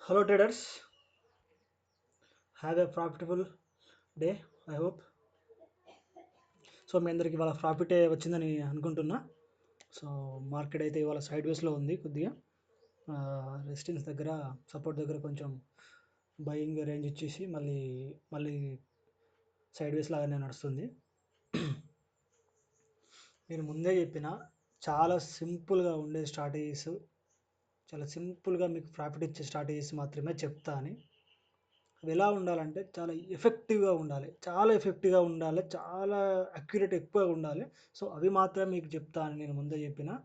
Hello traders, have a profitable day. I hope. So మీ అందరికి ఇవాళ ప్రాఫిట్ వచ్చిందని అనుకుంటున్నా. సో మార్కెట్ అయితే ఇవాళ సైడ్ వేస్లో ఉంది. కొద్దిగా రెసిస్టెన్స్ దగ్గర, సపోర్ట్ దగ్గర కొంచెం బయింగ్ రేంజ్ ఇచ్చేసి మళ్ళీ సైడ్ వేస్ లాగానే నడుస్తుంది. నేను ముందే చెప్పిన చాలా సింపుల్గా ఉండే స్ట్రాటజీస్, చాలా సింపుల్గా మీకు ప్రాఫిట్ ఇచ్చే స్ట్రాటజీస్ మాత్రమే చెప్తా అని. అవి ఎలా ఉండాలంటే చాలా ఎఫెక్టివ్గా ఉండాలి, చాలా అక్యురేట్ ఎక్కువగా ఉండాలి. సో అవి మాత్రమే మీకు చెప్తా అని నేను ముందే చెప్పిన.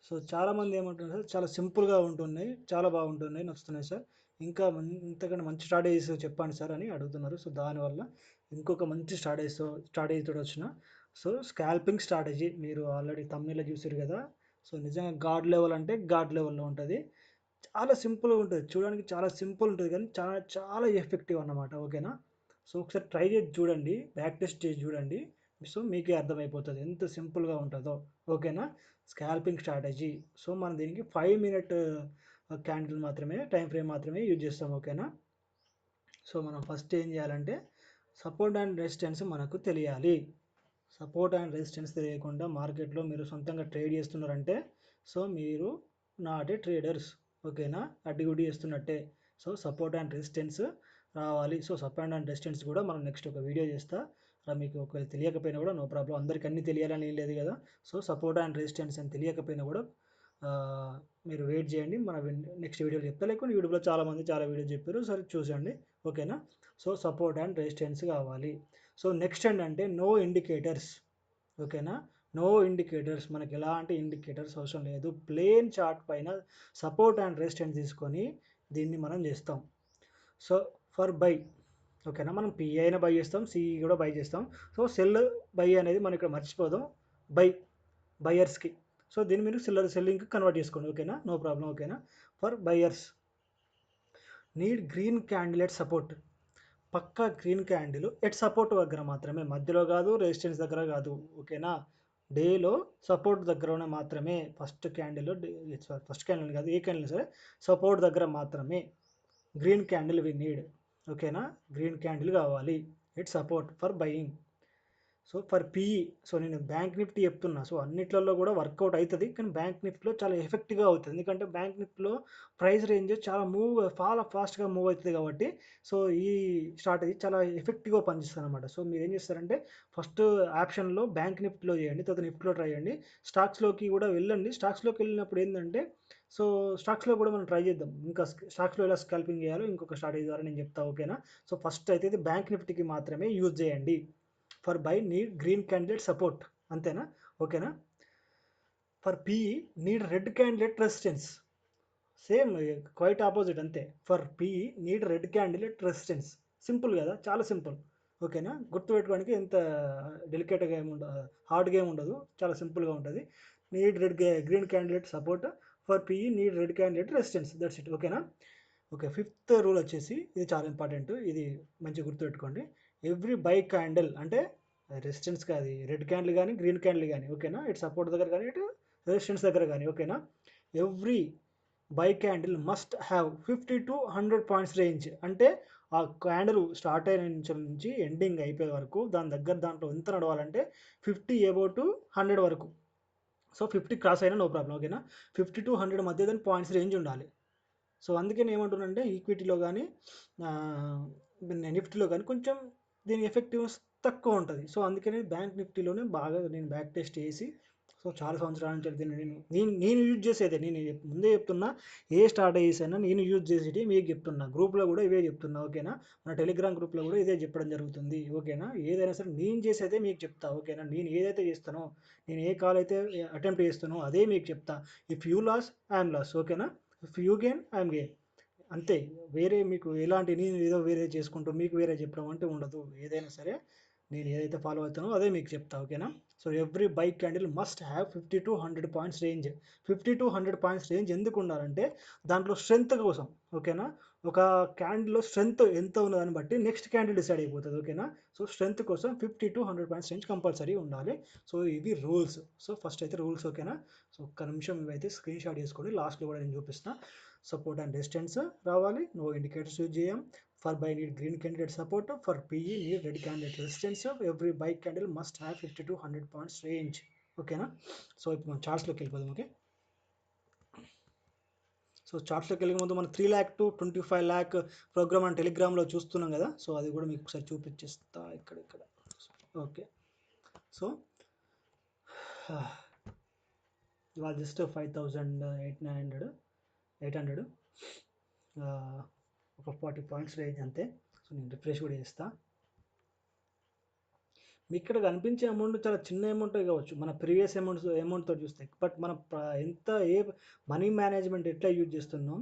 సో చాలామంది ఏమంటున్నారు సార్, చాలా సింపుల్గా ఉంటున్నాయి, చాలా బాగుంటున్నాయి, నచ్చుతున్నాయి సార్, ఇంకా ఇంతకన్నా మంచి స్ట్రాటజీస్ చెప్పండి సార్ అని అడుగుతున్నారు. సో దానివల్ల ఇంకొక మంచి స్ట్రాటజీతో వచ్చిన. సో స్కాల్పింగ్ స్ట్రాటజీ మీరు ఆల్రెడీ తమ్ముళ్ళ చూసారు కదా. సో నిజంగా గాడ్ లెవెల్ అంటే గాడ్ లెవెల్లో ఉంటుంది. చాలా సింపుల్గా ఉంటుంది, చూడడానికి చాలా సింపుల్ ఉంటుంది, కానీ చాలా చాలా ఎఫెక్టివ్ అన్నమాట. ఓకేనా. సో ఒకసారి ట్రై చేసి చూడండి, బ్యాక్ టెస్ట్ చేసి చూడండి. సో మీకే అర్థమైపోతుంది ఎంత సింపుల్గా ఉంటుందో. ఓకేనా. Scalping strategy. సో మనం దీనికి 5 మినిట్ క్యాండిల్ మాత్రమే, టైం ఫ్రేమ్ మాత్రమే యూజ్ చేస్తాం. ఓకేనా. సో మనం ఫస్ట్ ఏం చేయాలంటే సపోర్ట్ అండ్ రెసిస్టెన్స్ మనకు తెలియాలి. సపోర్ట్ అండ్ రెసిస్టెన్స్ తెలియకుండా మార్కెట్లో మీరు సొంతంగా ట్రేడ్ చేస్తున్నారంటే సో మీరు నాట్ ఏ ట్రేడర్స్. ఓకేనా. అడ్డిగుడ్డి చేస్తున్నట్టే. సో సపోర్ట్ అండ్ రెసిస్టెన్స్ రావాలి. సో సపోర్ట్ అండ్ రెసిస్టెన్స్ కూడా మనం నెక్స్ట్ ఒక వీడియో చేస్తా. అలా మీకు ఒకవేళ తెలియకపోయినా కూడా నో ప్రాబ్లం, అందరికీ అన్నీ తెలియాలని ఏం లేదు కదా. సో సపోర్ట్ అండ్ రెసిస్టెన్స్ అని తెలియకపోయినా కూడా మీరు వెయిట్ చేయండి, మన నెక్స్ట్ వీడియోలో చెప్తా. లేకుంటే యూట్యూబ్లో చాలామంది చాలా వీడియోస్ చెప్పారు, సరే చూసండి. ఓకేనా. సో సపోర్ట్ అండ్ రెసిస్టెన్స్ కావాలి. సో నెక్స్ట్ ఏంటంటే నో ఇండికేటర్స్. ఓకేనా. నో ఇండికేటర్స్, మనకి ఎలాంటి ఇండికేటర్స్ అవసరం లేదు. ప్లేన్ చార్ట్ పైన సపోర్ట్ అండ్ రెసిస్టెన్స్ తీసుకొని దీన్ని మనం చేస్తాం. So for by. ఓకేనా. మనం పిఐ అయినా బై చేస్తాం, సిఈ కూడా బై చేస్తాం. సో సెల్ బై అనేది మనం ఇక్కడ మర్చిపోదాం. బయర్స్కి. సో దీన్ని మీరు సెల్లింగ్కి కన్వర్ట్ చేసుకోండి. ఓకేనా, నో ప్రాబ్లం. ఓకేనా. For buyers need green candle support. పక్కా గ్రీన్ క్యాండిల్ ఎట్ సపోర్ట్ దగ్గర మాత్రమే, మధ్యలో కాదు, రెసిస్టెన్స్ దగ్గర కాదు. ఓకేనా. డేలో సపోర్ట్ దగ్గర మాత్రమే, ఫస్ట్ క్యాండిల్ కాదు, ఏ క్యాండిల్ సరే సపోర్ట్ దగ్గర మాత్రమే గ్రీన్ క్యాండిల్ వి నీడ్. ఓకేనా. గ్రీన్ క్యాండిల్ కావాలి it support for buying. So for PE, so నేను బ్యాంక్ నిఫ్టీ చెప్తున్నా. సో అన్నిట్లలో కూడా వర్కౌట్ అవుతుంది, కానీ బ్యాంక్ నిఫ్టీలో చాలా ఎఫెక్టివ్గా అవుతుంది. ఎందుకంటే బ్యాంక్ నిఫ్టీలో ప్రైస్ రేంజ్ చాలా ఫాస్ట్గా మూవ్ అవుతుంది కాబట్టి. సో ఈ స్ట్రాటజీ చాలా ఎఫెక్టివ్గా పనిచేస్తుంది అనమాట. సో మీరు ఏం చేస్తారంటే ఫస్ట్ ఆప్షన్లో బ్యాంక్ నిఫ్టీలో చేయండి, తర్వాత నిఫ్టీలో ట్రై చేయండి, స్టాక్స్లోకి కూడా వెళ్ళండి. స్టాక్స్లోకి వెళ్ళినప్పుడు ఏంటంటే సో స్టాక్స్లో కూడా మనం ట్రై చేద్దాం. ఇంకా స్టాక్స్లో ఎలా స్కాల్పింగ్ చేయాలో ఇంకొక స్ట్రాటజీ ద్వారా నేను చెప్తా. ఓకేనా. సో ఫస్ట్ అయితే ఇది బ్యాంక్ నిఫ్టీకి మాత్రమే యూజ్ చేయండి. For buy need green candidate support, అంతేనా. ఓకేనా. For PE need red candidate resistance. Same quite opposite అంతే. For PE need red candidate resistance. Simple కదా, చాలా సింపుల్. ఓకేనా. గుర్తుపెట్టుకోవడానికి ఎంత డెలికేట్ గేమ్ ఉండదు, హార్డ్ గేమ్ ఉండదు, చాలా సింపుల్గా ఉంటుంది. Need green candidate support, for PE need red candidate resistance, that's it. ఓకేనా. ఓకే. ఫిఫ్త్ రూల్ వచ్చేసి ఇది చాలా ఇంపార్టెంట్, ఇది మంచిగా గుర్తుపెట్టుకోండి. ఎవ్రీ బై క్యాండిల్ అంటే రెసిస్టెన్స్ కాదు, రెడ్ క్యాండిల్ కానీ గ్రీన్ క్యాండిల్ కానీ. ఓకేనా. ఇటు సపోర్ట్ దగ్గర కానీ ఇటు రెసిస్టెన్స్ దగ్గర కానీ. ఓకేనా. Every buy candle must have 50 to 100 points range. అంటే ఆ క్యాండిల్ స్టార్ట్ అయిన నుంచి ఎండింగ్ అయిపోయే వరకు దాంట్లో ఎంత నడవాలంటే 50 అబౌవ్ టు 100 వరకు. సో 50 క్రాస్ అయినా నో ప్రాబ్లం. ఓకేనా. 50 to 100 మధ్య దాని పాయింట్స్ రేంజ్ ఉండాలి. సో అందుకే నేను ఏమంటున్నానంటే ఈక్విటీలో కానీ నిఫ్టీలో కానీ కొంచెం దీని ఎఫెక్టివ్నెస్ తక్కువ ఉంటుంది. సో అందుకని బ్యాంక్ నిఫ్టీలోనే బాగా నేను బ్యాక్ టెస్ట్ చేసి సో చాలా సంవత్సరాల నుంచి దీన్ని నేను యూజ్ చేసేదే, నేను ముందే చెప్తున్నా. ఏ స్ట్రాటజీస్ అయినా నేను యూజ్ చేసేది మీకు చెప్తున్నా, గ్రూప్లో కూడా ఇవే చెప్తున్నా. ఓకేనా. మన టెలిగ్రామ్ గ్రూప్లో కూడా ఇదే చెప్పడం జరుగుతుంది. ఓకేనా. ఏదైనా సరే నేను చేసేదే మీకు చెప్తా. ఓకేనా. నేను ఏదైతే చేస్తానో, నేను ఏ కాల్ అయితే అటెంప్ట్ చేస్తానో అదే మీకు చెప్తా. If you loss I'm loss. ఓకేనా. If you gain I'm gain, అంతే. వేరే మీకు ఎలాంటి నేను ఏదో వేరే చేసుకుంటూ మీకు వేరే చెప్పడం అంటే ఉండదు. ఏదైనా సరే నేను ఏదైతే ఫాలో అవుతానో అదే మీకు చెప్తా. ఓకేనా. So every buy candle must have 50 to 100 points range. 50 to 100 points range ఎందుకు ఉండాలంటే దాంట్లో స్ట్రెంత్ కోసం, ఓకేనా. ఒక క్యాండిల్లో స్ట్రెంత్ ఎంత ఉన్నదాన్ని బట్టి నెక్స్ట్ క్యాండిల్ డిసైడ్ అయిపోతుంది, ఓకేనా. సో స్ట్రెంత్ కోసం 50 to 100 పాయింట్స్ రేంజ్ కంపల్సరీ ఉండాలి. సో ఇవి రూల్స్. సో ఫస్ట్ అయితే రూల్స్, ఓకేనా. సో ఒక్క నిమిషం ఇవైతే స్క్రీన్ షాట్ చేసుకోండి, లాస్ట్లో కూడా నేను చూపిస్తాను. సపోర్ట్ అండ్ రెసిస్టెన్స్ రావాలి, నో ఇండికేటర్స్ యూజ్ చేయం. For buy need green candidate support, for PE need red candidate resistance. Every buy candle must have 50 to 100 points range, ఓకేనా. సో ఇప్పుడు మనం చార్ట్స్లోకి వెళ్ళిపోదాం, ఓకే. సో చార్ట్స్లోకి వెళ్ళే ముందు మనం 3 lakh to 25 lakh ప్రోగ్రామ్ అని టెలిగ్రామ్లో చూస్తున్నాం కదా. సో అది కూడా మీకు ఒకసారి చూపించేస్తా ఇక్కడ. ఓకే. సో ఇవాళ జస్ట్ 5,800 ఒక 40 పాయింట్స్ రేంజ్ అంతే. సో నేను రిఫ్రెష్ కూడా చేస్తా. మీకు ఇక్కడ కనిపించే అమౌంట్ చాలా చిన్న అమౌంట్ కావచ్చు మన ప్రీవియస్ అమౌంట్తో చూస్తే, బట్ మన మనీ మేనేజ్మెంట్ ఎట్లా యూజ్ చేస్తున్నాం,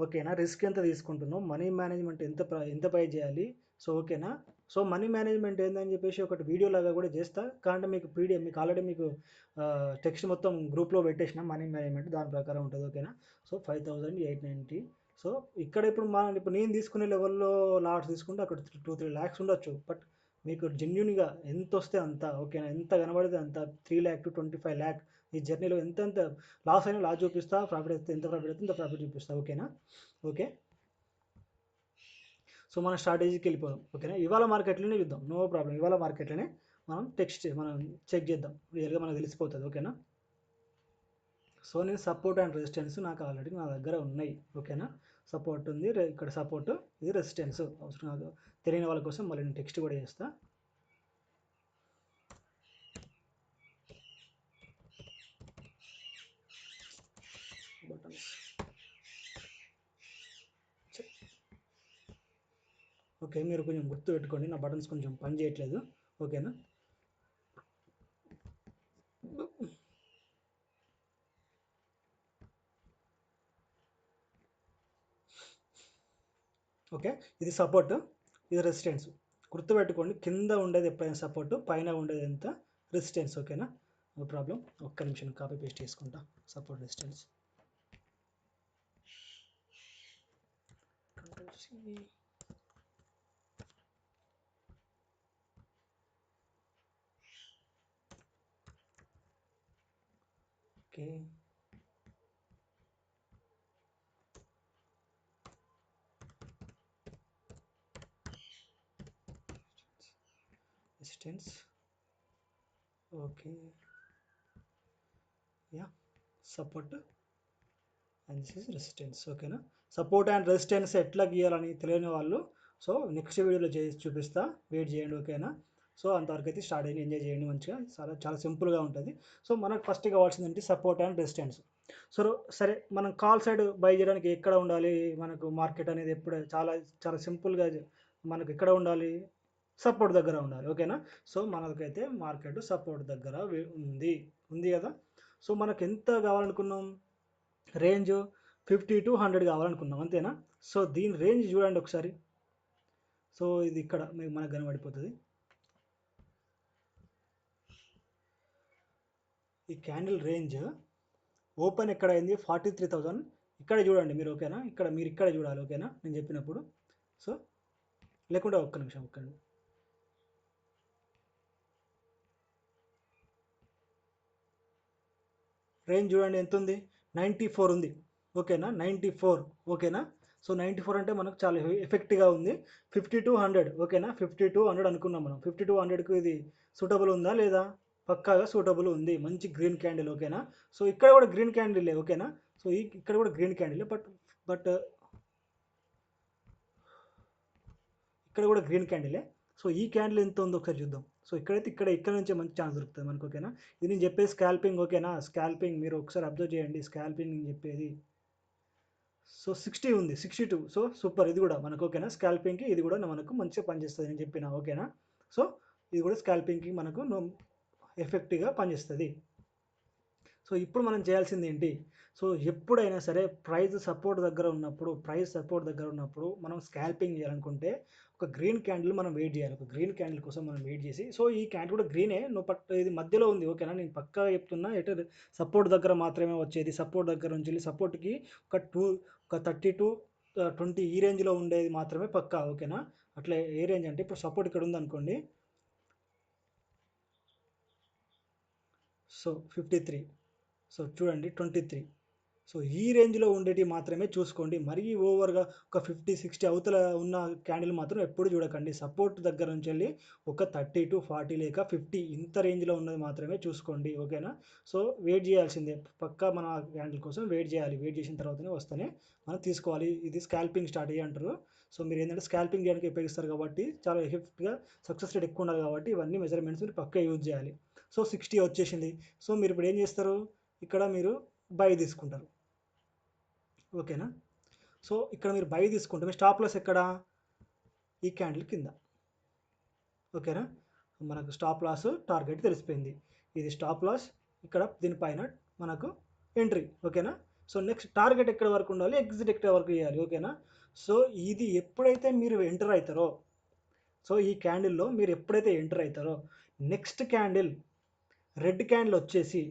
ఓకేనా. రిస్క్ ఎంత తీసుకుంటున్నాం, మనీ మేనేజ్మెంట్ ఎంత పే చేయాలి, సో ఓకేనా. సో మనీ మేనేజ్మెంట్ ఏందని చెప్పేసి ఒకటి వీడియో లాగా కూడా చేస్తా. కానీ మీకు పీడిఎఫ్ మీకు ఆల్రెడీ మీకు టెక్స్ట్ మొత్తం గ్రూప్లో పెట్టేసిన మనీ మేనేజ్మెంట్ దాని ప్రకారం ఉంటుంది, ఓకేనా. సో 5,890. సో ఇక్కడ ఇప్పుడు నేను తీసుకునే లెవెల్లో లాట్స్ తీసుకుంటే అక్కడ 2-3 lakhs ఉండొచ్చు. బట్ మీకు జెన్యున్గా ఎంత వస్తే అంత, ఓకేనా. ఎంత కనబడితే అంత 3 lakh to 25 lakh ఈ జర్నీలో ఎంత లాస్ అయినా లాస్ చూపిస్తా, ప్రాఫిట్ అయితే ఎంత ప్రాఫిట్ అయితే ఇంత ప్రాఫిట్ చూపిస్తా, ఓకేనా. ఓకే. సో మన స్ట్రాటజీకి వెళ్ళిపోదాం, ఓకేనా. ఇవాళ మార్కెట్లోనే చూద్దాం, నో ప్రాబ్లం. ఇవాళ మార్కెట్లోనే మనం చెక్ చేద్దాం, రియల్గా మనకు తెలిసిపోతుంది, ఓకేనా. సో నేను సపోర్ట్ అండ్ రెసిస్టెన్స్ నాకు ఆల్రెడీ నా దగ్గర ఉన్నాయి, ఓకేనా. సపోర్ట్ ఉంది, ఇక్కడ సపోర్ట్, ఇది రెసిస్టెన్స్. అవసరం కాదు తెలియని వాళ్ళ కోసం మళ్ళీ నేను టెక్స్ట్ కూడా చేస్తా. బటన్స్ ఓకే, మీరు కొంచెం గుర్తు పెట్టుకోండి, నా బటన్స్ కొంచెం పని చేయట్లేదు, ఓకేనా. ఓకే, ఇది సపోర్ట్, ఇది రెసిస్టెన్స్. గుర్తుపెట్టుకోండి, కింద ఉండేది ఎప్పుడైనా సపోర్ట్, పైన ఉండేది ఎంత రెసిస్టెన్స్, ఓకేనా. No problem. ఒక్క నిమిషం కాపీ పేస్ట్ చేసుకుంటా. Support resistance okay. Resistance, okay, ya, support and this is resistance, ఓకేనా. సపోర్ట్ అండ్ రెసిస్టెన్స్ ఎట్లా గీయాలని తెలియని వాళ్ళు సో నెక్స్ట్ వీడియోలో చేసి చూపిస్తా, వెయిట్ చేయండి, ఓకేనా. సో అంతవరకు అయితే స్టార్ట్ అయ్యి ఎంజాయ్ చేయండి మంచిగా, చాలా సింపుల్గా ఉంటుంది. సో మనకు ఫస్ట్ కావాల్సింది ఏంటి, సపోర్ట్ అండ్ రెసిస్టెన్స్. సో సరే, మనం కాల్ సైడ్ బై చేయడానికి ఎక్కడ ఉండాలి, మనకు మార్కెట్ అనేది ఎప్పుడు చాలా సింపుల్గా మనకు ఎక్కడ ఉండాలి, సపోర్ట్ దగ్గర ఉండాలి, ఓకేనా. సో మనకైతే మార్కెట్ సపోర్ట్ దగ్గర ఉంది కదా. సో మనకు ఎంత కావాలనుకున్నాం, రేంజ్ 50 to 100 కావాలనుకున్నాం, అంతేనా. సో దీని రేంజ్ చూడండి ఒకసారి. సో ఇది ఇక్కడ మనకు కనబడిపోతుంది. ఈ క్యాండిల్ రేంజ్ ఓపెన్ ఎక్కడ అయింది, 43,000 ఇక్కడ చూడండి మీరు, ఓకేనా. మీరు ఇక్కడ చూడాలి, ఓకేనా, నేను చెప్పినప్పుడు. సో లేకుండా ఒక్క నిమిషం రేంజ్ చూడండి ఎంత ఉంది, 94 ఉంది, ఓకేనా. 94, ఓకేనా. సో 94 అంటే మనకు చాలా ఎఫెక్ట్గా ఉంది. 50 to 100, ఓకేనా. 50 to 100 అనుకున్నాం మనం. 50 to 100కు ఇది సూటబుల్ ఉందా లేదా, పక్కాగా సూటబుల్ ఉంది. మంచి గ్రీన్ క్యాండిల్, ఓకేనా. సో ఇక్కడ కూడా గ్రీన్ క్యాండిల్, ఓకేనా. సో ఇక్కడ కూడా గ్రీన్ క్యాండిల్, బట్ ఇక్కడ కూడా గ్రీన్ క్యాండిలే. సో ఈ క్యాండిల్ ఎంత ఉందో ఒకసారి చూద్దాం. సో ఇక్కడ నుంచే మంచి ఛాన్స్ దొరుకుతుంది మనకు, ఓకేనా. ఇది నేను చెప్పేది స్కాల్పింగ్, ఓకేనా. స్కాల్పింగ్ మీరు ఒకసారి అబ్జర్వ్ చేయండి, స్కాల్పింగ్ నేను చెప్పేది. సో 60 ఉంది, 62. సో సూపర్, ఇది కూడా మనకు, ఓకేనా. స్కాల్పింగ్కి ఇది కూడా మనకు మంచిగా పనిచేస్తుంది నేను చెప్పిన, ఓకేనా. సో ఇది కూడా స్కాల్పింగ్కి మనకు ఎఫెక్టివ్గా పనిచేస్తుంది. సో ఇప్పుడు మనం చేయాల్సింది ఏంటి? సో ఎప్పుడైనా సరే ప్రైస్ సపోర్ట్ దగ్గర ఉన్నప్పుడు మనం స్కాల్పింగ్ చేయాలనుకుంటే ఒక గ్రీన్ క్యాండిల్ మనం వెయిట్ చేయాలి. ఒక గ్రీన్ క్యాండిల్ కోసం మనం వెయిట్ చేసి, సో ఈ క్యాండిల్ కూడా గ్రీనే, ఇది మధ్యలో ఉంది ఓకేనా. నేను పక్కా చెప్తున్నా, సపోర్ట్ దగ్గర మాత్రమే వచ్చేది. సపోర్ట్ దగ్గర నుంచి వెళ్ళి సపోర్ట్కి ఒక 30 టు 20 ఈ రేంజ్లో ఉండేది మాత్రమే పక్కా ఓకేనా. అట్లా ఏ రేంజ్ అంటే ఇప్పుడు సపోర్ట్ ఇక్కడ ఉందనుకోండి, సో 53, సో చూడండి 23, సో ఈ రేంజ్లో ఉండేటివి మాత్రమే చూసుకోండి. మరీ ఓవర్గా ఒక 50-60 అవతల ఉన్న క్యాండిల్ మాత్రం ఎప్పుడు చూడకండి. సపోర్ట్ దగ్గర నుంచి వెళ్ళి ఒక 30 టు 40 లేక 50 ఇంత రేంజ్లో ఉన్నది మాత్రమే చూసుకోండి ఓకేనా. సో వెయిట్ చేయాల్సిందే, పక్కా మన క్యాండిల్ కోసం వెయిట్ చేయాలి. వెయిట్ చేసిన తర్వాతనే వస్తేనే మనం తీసుకోవాలి. ఇది స్కాల్పింగ్ స్ట్రాటజీ అంటారు. సో మీరు ఏంటంటే స్కాల్పింగ్ చేయడానికి ఉపయోగిస్తారు కాబట్టి చాలా ఎఫెక్ట్గా సక్సెస్ రేట్ ఎక్కువ ఉండాలి కాబట్టి ఇవన్నీ మెజర్మెంట్స్ మీరు పక్కా యూజ్ చేయాలి. సో 60 వచ్చేసింది. సో మీరు ఇప్పుడు ఏం చేస్తారు, ఇక్కడ మీరు బై తీసుకుంటారు ఓకేనా. సో ఇక్కడ మీరు బై తీసుకుంటే మీ స్టాప్ లాస్ ఎక్కడ, ఈ క్యాండిల్ కింద ఓకేనా. మనకు స్టాప్ లాస్ టార్గెట్ తెలిసిపోయింది. ఇది స్టాప్ లాస్, ఇక్కడ దీనిపైన మనకు ఎంట్రీ ఓకేనా. సో నెక్స్ట్ టార్గెట్ ఎక్కడ వరకు ఉండాలి, ఎగ్జిట్ ఎక్కడ వరకు చేయాలి ఓకేనా. సో ఇది ఎప్పుడైతే మీరు ఎంటర్ అవుతారో, సో ఈ క్యాండిల్లో మీరు ఎప్పుడైతే ఎంటర్ అవుతారో నెక్స్ట్ క్యాండిల్ రెడ్ క్యాండిల్ వచ్చేసి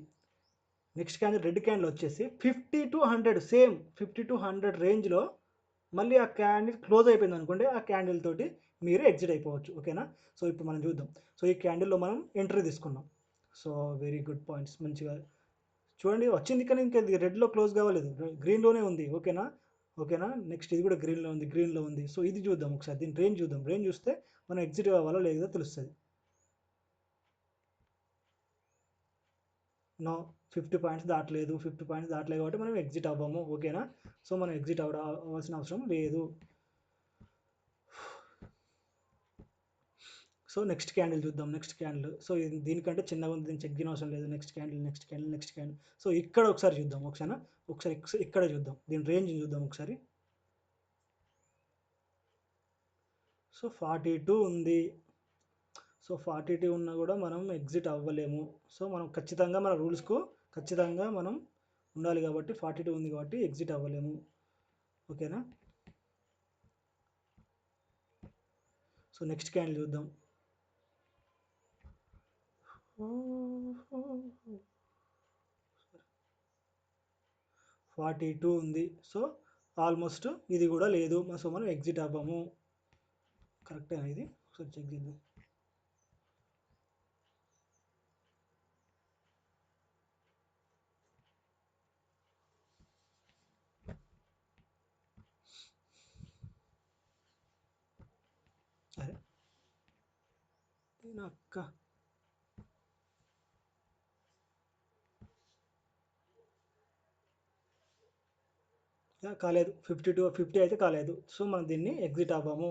రెడ్ క్యాండిల్ వచ్చేసి 50-100 సేమ్ 50-100 రేంజ్లో మళ్ళీ ఆ క్యాండిల్ క్లోజ్ అయిపోయింది అనుకోండి, ఆ క్యాండిల్ తోటి మీరు ఎగ్జిట్ అయిపోవచ్చు ఓకేనా. సో ఇప్పుడు మనం చూద్దాం. సో ఈ క్యాండిల్లో మనం ఎంట్రీ తీసుకున్నాం. సో వెరీ గుడ్ పాయింట్స్, మంచిగా చూడండి వచ్చింది, కానీ ఇంకా ఇది రెడ్లో క్లోజ్ కావలేదు, గ్రీన్లోనే ఉంది ఓకేనా. ఓకేనా, నెక్స్ట్ ఇది కూడా గ్రీన్లో ఉంది. సో ఇది చూద్దాం ఒకసారి, దీని రేంజ్ చూద్దాం. రేంజ్ చూస్తే మనం ఎగ్జిట్ అవ్వాలో లేదో తెలుస్తుంది. నో, 50 పాయింట్స్ దాటలేదు. కాబట్టి మనం ఎగ్జిట్ అవ్వము ఓకేనా. సో మనం ఎగ్జిట్ అవ్వాల్సిన అవసరం లేదు. సో నెక్స్ట్ క్యాండిల్ చూద్దాం. సో దీనికంటే చిన్నగా ఉంది, దీన్ని చెక్ చేయని అవసరం లేదు. Next candle. సో ఇక్కడ ఒకసారి చూద్దాం, ఒకసారి ఇక్కడ చూద్దాం, దీని రేంజ్ చూద్దాం ఒకసారి. సో 42 ఉంది. సో 42 ఉన్నా కూడా మనం ఎగ్జిట్ అవ్వలేము. సో మనం ఖచ్చితంగా మన రూల్స్కు ఖచ్చితంగా మనం ఉండాలి కాబట్టి 42 ఉంది కాబట్టి ఎగ్జిట్ అవ్వలేము ఓకేనా. సో నెక్స్ట్ క్యాండిల్ చూద్దాం. 42 ఉంది. సో ఆల్మోస్ట్ ఇది కూడా లేదు. సో మనం ఎగ్జిట్ అవ్వము. కరెక్టేనా ఇది, ఒకసారి చెక్ చేద్దాం. అరే అక్క కాలేదు, 50 అయితే కాలేదు. సో మనం దీన్ని ఎగ్జిట్ అవ్వము.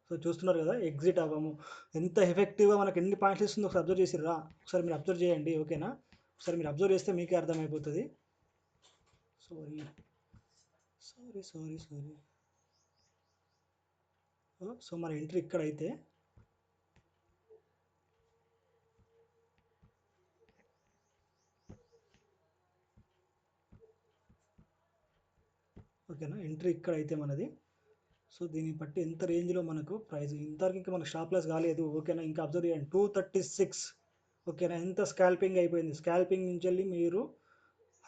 సో చూస్తున్నారు కదా, ఎగ్జిట్ అవ్వము. ఎంత ఎఫెక్టివ్గా మనకు ఎన్ని పాయింట్స్ ఇస్తుందో ఒకసారి అబ్జర్వ్ చేసిర్రా, ఒకసారి మీరు అబ్జర్వ్ చేయండి ఓకేనా. ఒకసారి మీరు అబ్జర్వ్ చేస్తే మీకే అర్థమైపోతుంది. సారీ. సో మన ఎంట్రీ ఇక్కడైతే ఓకేనా, ఎంట్రీ ఇక్కడైతే మనది. సో దీన్ని బట్టి ఎంత రేంజ్లో మనకు ప్రైస్, ఇంతవరకు ఇంకా మనకు స్టాప్ లాస్ కాలేదు ఓకేనా. ఇంకా అబ్జర్వ్ చేయండి 236 ఓకేనా. ఎంత స్కాల్పింగ్ అయిపోయింది. స్కాల్పింగ్ నుంచి వెళ్ళి మీరు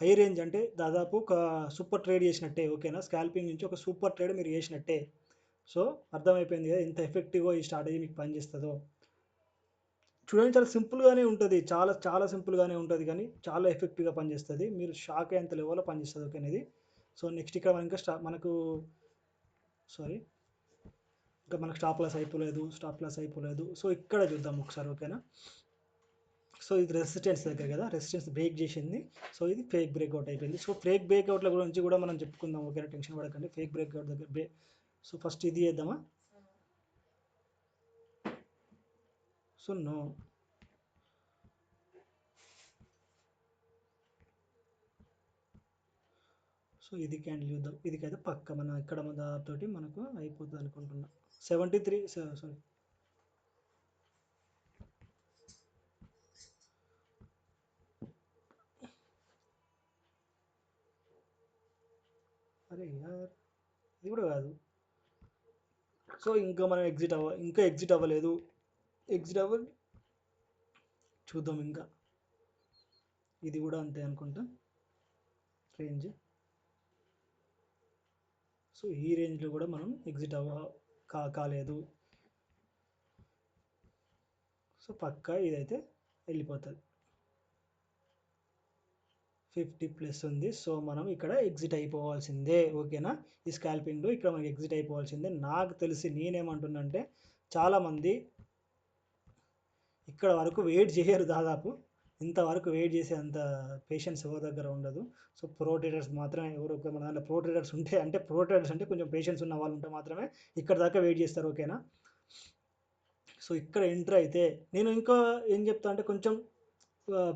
హై రేంజ్ అంటే దాదాపు ఒక సూపర్ ట్రేడ్ చేసినట్టే ఓకేనా. స్కాల్పింగ్ నుంచి ఒక సూపర్ ట్రేడ్ మీరు చేసినట్టే. సో అర్థమైపోయింది కదా ఎంత ఎఫెక్టివ్గా ఈ స్ట్రాటజీ మీకు పనిచేస్తుందో. చూడండి, చాలా సింపుల్గానే ఉంటుంది, చాలా చాలా సింపుల్గానే ఉంటుంది, కానీ చాలా ఎఫెక్టివ్గా పనిచేస్తుంది. మీరు షాక్ అయ్యేంత లెవెల్లో పనిచేస్తుంది ఓకేనా ఇది. సో నెక్స్ట్ ఇక్కడ మనం ఇంకా మనకు ఇంకా మనకు స్టాప్ లాస్ అయిపోలేదు. సో ఇక్కడ చూద్దాం ఒకసారి ఓకేనా. సో ఇది రెసిస్టెన్స్ దగ్గర కదా, రెసిస్టెన్స్ బ్రేక్ చేసింది. సో ఇది ఫేక్ బ్రేక్అవుట్ అయిపోయింది. సో ఫేక్ బ్రేక్అవుట్ల గురించి కూడా మనం చెప్పుకుందాం ఓకేనా, టెన్షన్ పడకండి. ఫేక్ బ్రేక్అవుట్ దగ్గర సో ఫస్ట్ ఇది చేద్దామా. సో నో, సో ఇది క్యాండిల్ చూద్దాం. ఇదికైతే పక్క మన ఇక్కడ మన తోటి మనకు అయిపోతుంది అనుకుంటున్నా. 73 సారీ, యార్, ఇది కూడా కాదు. సో ఇంకా మనం ఎగ్జిట్ అవ్వలేదు. ఎగ్జిట్ అవ్వ చూద్దాం. ఇంకా ఇది కూడా అంతే అనుకుంటా రేంజ్. సో ఈ రేంజ్లో కూడా మనం ఎగ్జిట్ కాలేదు. సో పక్కా ఇదైతే వెళ్ళిపోతుంది. 50+ ఉంది. సో మనం ఇక్కడ ఎగ్జిట్ అయిపోవాల్సిందే. ఓకేనా, ఈ స్కాల్పింగ్లో ఇక్కడ మనకి ఎగ్జిట్ అయిపోవాల్సిందే. నాకు తెలిసి నేనేమంటున్నా అంటే చాలామంది ఇక్కడ వరకు వెయిట్ చేయరు. దాదాపు ఇంతవరకు వెయిట్ చేసే అంత పేషెన్స్ ఎవరి దగ్గర ఉండదు. సో ప్రో ట్రేడర్స్ మాత్రమే, ఎవరు మన దాంట్లో ప్రో ట్రేడర్స్ ఉంటే, అంటే ప్రో ట్రేడర్స్ అంటే కొంచెం పేషెన్స్ ఉన్న వాళ్ళు ఉంటే మాత్రమే ఇక్కడ దాకా వెయిట్ చేస్తారు. ఓకేనా, సో ఇక్కడ ఎంటర్ అయితే నేను ఇంకా ఏం చెప్తా అంటే, కొంచెం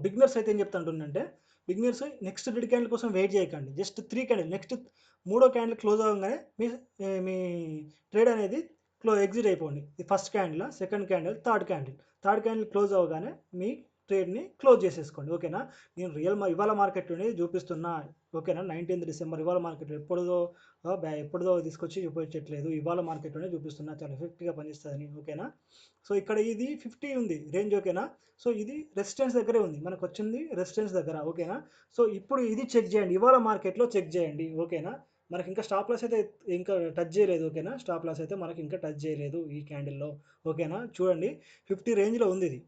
బిగినర్స్ అయితే ఏం చెప్తా అంటుందంటే, బిగినర్స్ నెక్స్ట్ 3 క్యాండిల్ కోసం వెయిట్ చేయకండి. జస్ట్ 3 క్యాండిల్, నెక్స్ట్ 3వ క్యాండిల్ క్లోజ్ అవ్వగానే మీ ట్రేడ్ అనేది ఎగ్జిట్ అయిపోండి. ఇది first candle, second candle, third candle close అవ్వగానే మీ ట్రేడ్ని క్లోజ్ చేసేసుకోండి. ఓకేనా, నేను ఇవాళ మార్కెట్లోనే చూపిస్తున్నా. ఓకేనా, 19th డిసెంబర్ ఇవాళ మార్కెట్ ఎప్పుడుదో తీసుకొచ్చి చూపించట్లేదు. ఇవాళ మార్కెట్లోనే చూపిస్తున్నా, చాలా ఎఫెక్టివ్గా పనిచేస్తుందని. ఓకేనా, సో ఇక్కడ ఇది 50 ఉంది రేంజ్. ఓకేనా, సో ఇది రెసిస్టెన్స్ దగ్గరే ఉంది, మనకు వచ్చింది రెసిస్టెన్స్ దగ్గర. ఓకేనా, సో ఇప్పుడు ఇది చెక్ చేయండి, ఇవాళ మార్కెట్లో చెక్ చేయండి. ఓకేనా, మనకి ఇంకా స్టాప్ లాస్ అయితే ఇంకా టచ్ చేయలేదు. ఓకేనా, స్టాప్ లాస్ అయితే మనకి ఇంకా టచ్ చేయలేదు ఈ క్యాండిల్లో. ఓకేనా, చూడండి 50 రేంజ్లో ఉంది ఇది.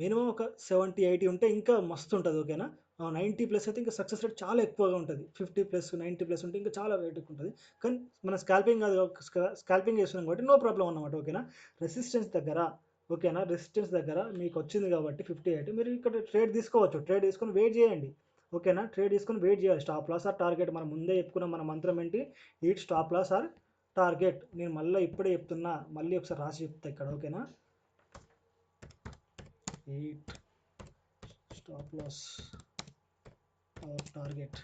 మినిమం ఒక 70-80 ఉంటే ఇంకా మస్తు ఉంటుంది. ఓకేనా, 90+ అయితే ఇంకా సక్సెస్ రేట్ చాలా ఎక్కువగా ఉంటుంది. 50+, 90+ ఉంటే ఇంకా చాలా రేట్ ఎక్కువ ఉంటుంది. కానీ మన స్కాల్పింగ్ చేస్తున్నాం కాబట్టి నో ప్రాబ్లం అన్నమాట. ఓకేనా, రెసిస్టెన్స్ దగ్గర, ఓకేనా, రెసిస్టెన్స్ దగ్గర మీకు వచ్చింది కాబట్టి 58, మీరు ఇక్కడ ట్రేడ్ తీసుకోవచ్చు. ట్రేడ్ తీసుకొని వెయిట్ చేయండి. ఓకేనా, ట్రేడ్ తీసుకొని వెయిట్ చేయాలి. స్టాప్ లాస్ ఆర్ టార్గెట్ మనం ముందే చెప్పుకున్నాం. మన మంత్రం ఏంటి? Hit stop loss or target. నేను మళ్ళీ ఇప్పుడే చెప్తున్నా, మళ్ళీ ఒకసారి రాసి చెప్తా ఇక్కడ. ఓకేనా, hit stop loss or target.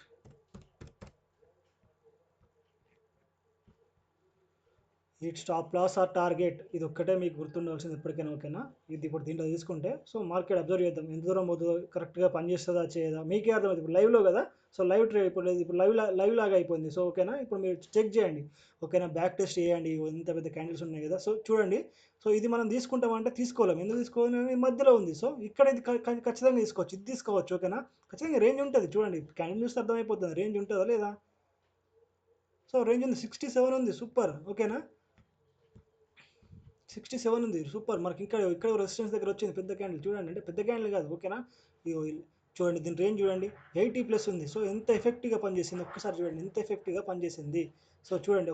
Hit stop loss or target, ఇది ఒక్కటే మీకు గుర్తుండాల్సింది ఎప్పటికైనా. ఓకేనా, ఇది ఇప్పుడు దీంట్లో తీసుకుంటే, సో మార్కెట్ అబ్జర్వ్ చేద్దాం, ఎంత దూరం పోతుందో, కరెక్ట్గా పనిచేస్తుందా చేయదా మీకే అర్థమవుతుంది. ఇప్పుడు లైవ్లో కదా, సో లైవ్ ట్రేడ్ ఇప్పుడు లైవ్ లాగా అయిపోయింది. సో ఓకేనా, ఇప్పుడు మీరు చెక్ చేయండి. ఓకేనా, బ్యాక్ టెస్ట్ చేయండి, ఎంత పెద్ద క్యాండిల్స్ ఉన్నాయి కదా. సో చూడండి, సో ఇది మనం తీసుకుంటామంటే తీసుకోలేము. ఎందుకు తీసుకోవాలి, మధ్యలో ఉంది. సో ఇక్కడ ఇది ఖచ్చితంగా తీసుకోవచ్చు, ఇది తీసుకోవచ్చు. ఓకేనా, ఖచ్చితంగా రేంజ్ ఉంటుంది. చూడండి, క్యాండిల్ చూస్తే అర్థమైపోతుంది రేంజ్ ఉంటుందా లేదా. సో రేంజ్ ఉంది, 67 ఉంది, సూపర్. ఓకేనా, 67 ఉంది, సూపర్. మనకి ఇక్కడ రెసిస్టెన్స్ దగ్గర వచ్చింది పెద్ద క్యాండిల్. చూడండి, అంటే పెద్ద క్యాండిల్ కాదు. ఓకేనా, చూడండి దీని రేంజ్ చూడండి, 80+ ఉంది. సో ఎంత ఎఫెక్టివ్గా పనిచేసింది ఒక్కసారి చూడండి, ఎంత ఎఫెక్టివ్గా పనిచేసింది. సో చూడండి,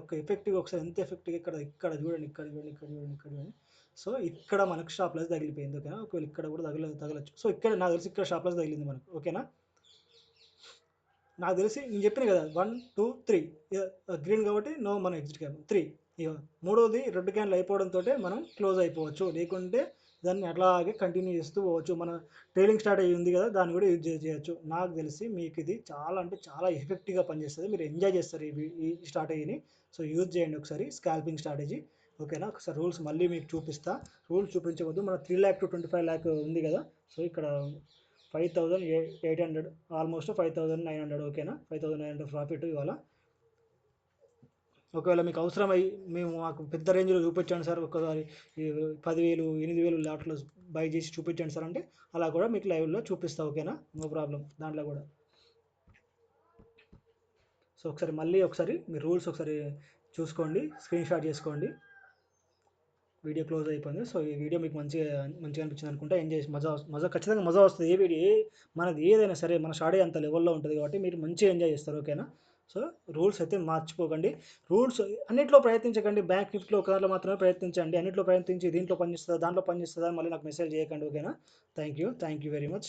ఒకసారి ఎంత ఎఫెక్టివ్గా ఇక్కడ చూడండి, ఇక్కడ చూడండి. సో ఇక్కడ మనకు స్టాప్ లాస్ తగిలిపోయింది. ఓకేనా, ఒకవేళ ఇక్కడ కూడా తగలచ్చు. సో ఇక్కడ నాకు తెలిసి ఇక్కడ స్టాప్ లాస్ తగిలింది మనకు. ఓకేనా, నాకు తెలిసి నేను చెప్పిన కదా, 1, 2, 3 గ్రీన్ కాబట్టి నో, మనం ఎగ్జిట్ కాదు. 3 ఇక మూడోది రెడ్ క్యాండిల్ అయిపోవడంతో మనం క్లోజ్ అయిపోవచ్చు. లేకుంటే దాన్ని అట్లాగే కంటిన్యూ చేస్తూ పోవచ్చు. మన ట్రేడింగ్ స్టార్ట్ అయ్యి ఉంది కదా, దాన్ని కూడా యూజ్ చేయొచ్చు. నాకు తెలిసి మీకు ఇది చాలా అంటే చాలా ఎఫెక్టివ్గా పనిచేస్తుంది. మీరు ఎంజాయ్ చేస్తారు ఈ స్ట్రాటజీని. సో యూజ్ చేయండి ఒకసారి, స్కాల్పింగ్ స్ట్రాటజీ. ఓకేనా, ఒకసారి రూల్స్ మళ్ళీ మీకు చూపిస్తా. రూల్స్ చూపించవద్దు, మన 3 lakh to 25 lakh ఉంది కదా. సో ఇక్కడ 5,800, ఆల్మోస్ట్ 5,900. ఓకేనా, 5,900 ప్రాఫిట్ ఇవాళ. ఒకవేళ మీకు అవసరమై మాకు పెద్ద రేంజ్లో చూపించండి సార్, ఒకసారి 10,000, 8,000 లాట్లో బై చేసి చూపించండి సార్ అంటే, అలా కూడా మీకు లైవ్లో చూపిస్తా. ఓకేనా, నో ప్రాబ్లం దాంట్లో కూడా. సో ఒకసారి మీ రూల్స్ ఒకసారి చూసుకోండి, స్క్రీన్ షాట్ చేసుకోండి. వీడియో క్లోజ్ అయిపోయింది. సో ఈ వీడియో మీకు మంచిగా అనిపించింది అనుకుంటే, ఎంజాయ్ మజా ఖచ్చితంగా మజా వస్తుంది. మనది ఏదైనా సరే మన స్టాడీ అంత లెవెల్లో ఉంటుంది కాబట్టి మీరు మంచిగా ఎంజాయ్ చేస్తారు. ఓకేనా, సో రూల్స్ అయితే మార్చిపోకండి. రూల్స్ అన్నింటిలో ప్రయత్నించకండి. బ్యాంక్ నిఫ్టీలో ఒక దాంట్లో మాత్రమే ప్రయత్నించండి. అన్నింటిలో ప్రయత్నించి దీంట్లో పనిచేస్తుందా దాంట్లో పనిచేస్తుందా మళ్ళీ నాకు మెసేజ్ చేయకండి. ఓకేనా, థ్యాంక్ యూ వెరీ మచ్.